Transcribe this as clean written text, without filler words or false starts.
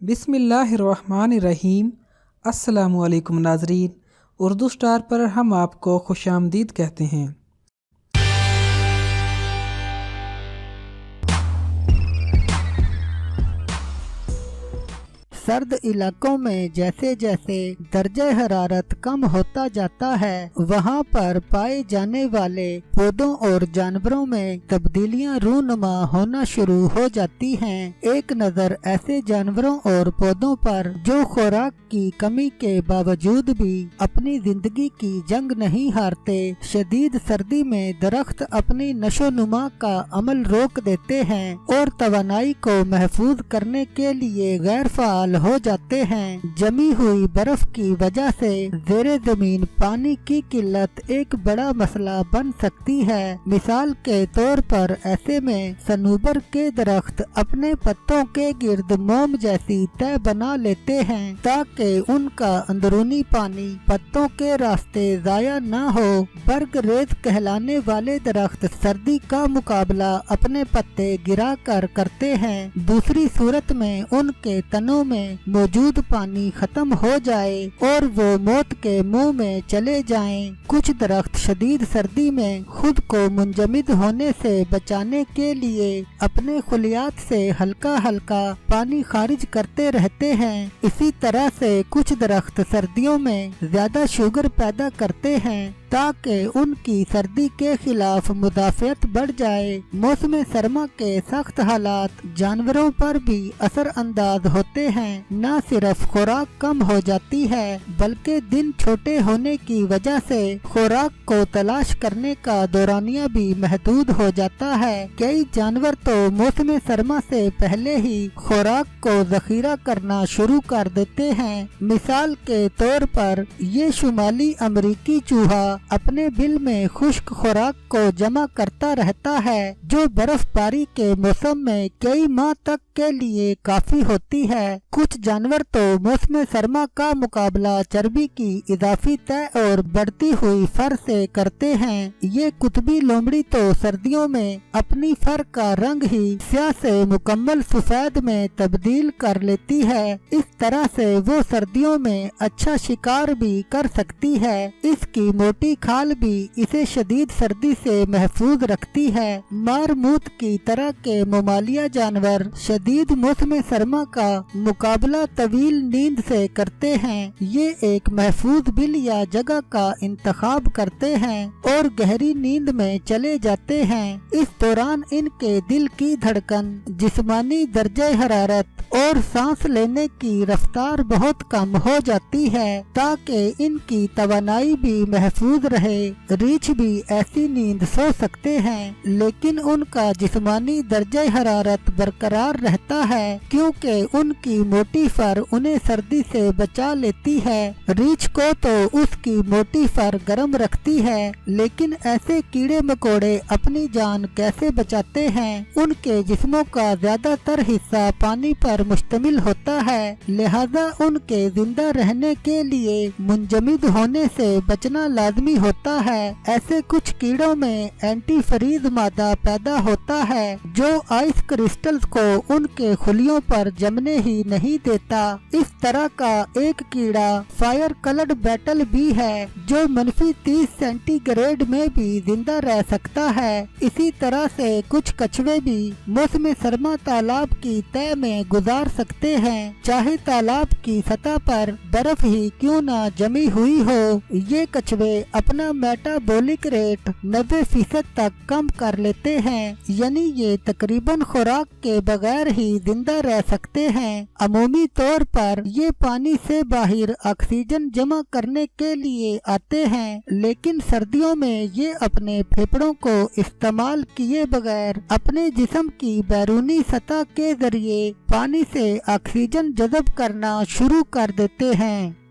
बिस्मिल्लाहिर्रहमानिर्रहीम। अस्सलामुअलैकुम नाज़रीन, उर्दू स्टार पर हम आपको खुशामदीद कहते हैं। सर्द इलाकों में जैसे जैसे दर्जा हरारत कम होता जाता है, वहाँ पर पाए जाने वाले पौधों और जानवरों में तब्दीलियाँ रूनुमा होना शुरू हो जाती हैं। एक नज़र ऐसे जानवरों और पौधों पर जो खुराक की कमी के बावजूद भी अपनी जिंदगी की जंग नहीं हारते। शदीद सर्दी में दरख्त अपनी नशोनुमा का अमल रोक देते हैं और तवानाई को महफूज करने के लिए गैर फाल हो जाते हैं। जमी हुई बर्फ की वजह से ज़ेरे ज़मीन पानी की किल्लत एक बड़ा मसला बन सकती है। मिसाल के तौर पर ऐसे में सनूबर के दरख्त अपने पत्तों के गिर्द मोम जैसी तह बना लेते हैं ताकि उनका अंदरूनी पानी पत्तों के रास्ते जाया न हो। बर्ग रेत कहलाने वाले दरख्त सर्दी का मुकाबला अपने पत्ते गिरा कर करते हैं। दूसरी सूरत में उनके तनों में मौजूद पानी खत्म हो जाए और वो मौत के मुंह में चले जाएं। कुछ दरख्त शदीद सर्दी में खुद को मुंजमद होने से बचाने के लिए अपने खुलियात से हल्का हल्का पानी खारिज करते रहते हैं। इसी तरह से कुछ दरख्त सर्दियों में ज्यादा शुगर पैदा करते हैं ताकि उनकी सर्दी के खिलाफ मुदाफ़ियत बढ़ जाए। मौसम सरमा के सख्त हालात जानवरों पर भी असर अंदाज होते हैं। न सिर्फ खुराक कम हो जाती है बल्कि दिन छोटे होने की वजह से खुराक को तलाश करने का दौरानिया भी महदूद हो जाता है। कई जानवर तो मौसम सरमा से पहले ही खुराक को जखीरा करना शुरू कर देते हैं। मिसाल के तौर पर ये शुमाली अमरीकी चूहा अपने बिल में खुश्क खुराक को जमा करता रहता है जो बर्फबारी के मौसम में कई माह तक के लिए काफी होती है। कुछ जानवर तो मौसम सरमा का मुकाबला चर्बी की इजाफी तय और बढ़ती हुई फर से करते हैं। ये कुतबी लोमड़ी तो सर्दियों में अपनी फर का रंग ही स्याह से मुकम्मल सफेद में तब्दील कर लेती है। इस तरह से वो सर्दियों में अच्छा शिकार भी कर सकती है। इसकी मोटी खाल भी इसे शदीद सर्दी से महफूज रखती है। मारमूत की तरह के ममालिया जानवर शदीद मौसम सरमा का मुकाबला तवील नींद से करते हैं। ये एक महफूज बिल या जगह का इंतखाब करते हैं और गहरी नींद में चले जाते हैं। इस दौरान इनके दिल की धड़कन, जिस्मानी दर्जा हरारत और सांस लेने की रफ्तार बहुत कम हो जाती है ताकि इनकी तवानाई भी महफूज रहे। रीछ भी ऐसी नींद सो सकते हैं लेकिन उनका जिस्मानी दर्जा हरारत बरकरार रहता है क्योंकि उनकी मोटी फर उन्हें सर्दी से बचा लेती है। रीछ को तो उसकी मोटी फर गर्म रखती है, लेकिन ऐसे कीड़े मकोड़े अपनी जान कैसे बचाते हैं? उनके जिस्मों का ज्यादातर हिस्सा पानी पर मुश्तमिल होता है, लिहाजा उनके जिंदा रहने के लिए मुंजमद होने से बचना लाजमी होता है। ऐसे कुछ कीड़ों में एंटी फ्रीज मादा पैदा होता है जो आइस क्रिस्टल्स को उनके खुलियों पर जमने ही नहीं देता। इस तरह का एक कीड़ा फायर कलर्ड बैटल भी है जो -30 सेंटीग्रेड में भी जिंदा रह सकता है। इसी तरह से कुछ कछुए भी मौसम सरमा तालाब की तह में गुजार सकते हैं, चाहे तालाब की सतह पर बर्फ ही क्यों न जमी हुई हो। ये कछुए अपना मेटाबॉलिक रेट 90% तक कम कर लेते हैं, यानी ये तकरीबन खुराक के बगैर ही जिंदा रह सकते हैं। अमूमी तौर पर ये पानी से बाहर ऑक्सीजन जमा करने के लिए आते हैं, लेकिन सर्दियों में ये अपने फेफड़ों को इस्तेमाल किए बगैर अपने जिस्म की बैरूनी सतह के जरिए पानी से ऑक्सीजन जज़ब करना शुरू कर देते हैं।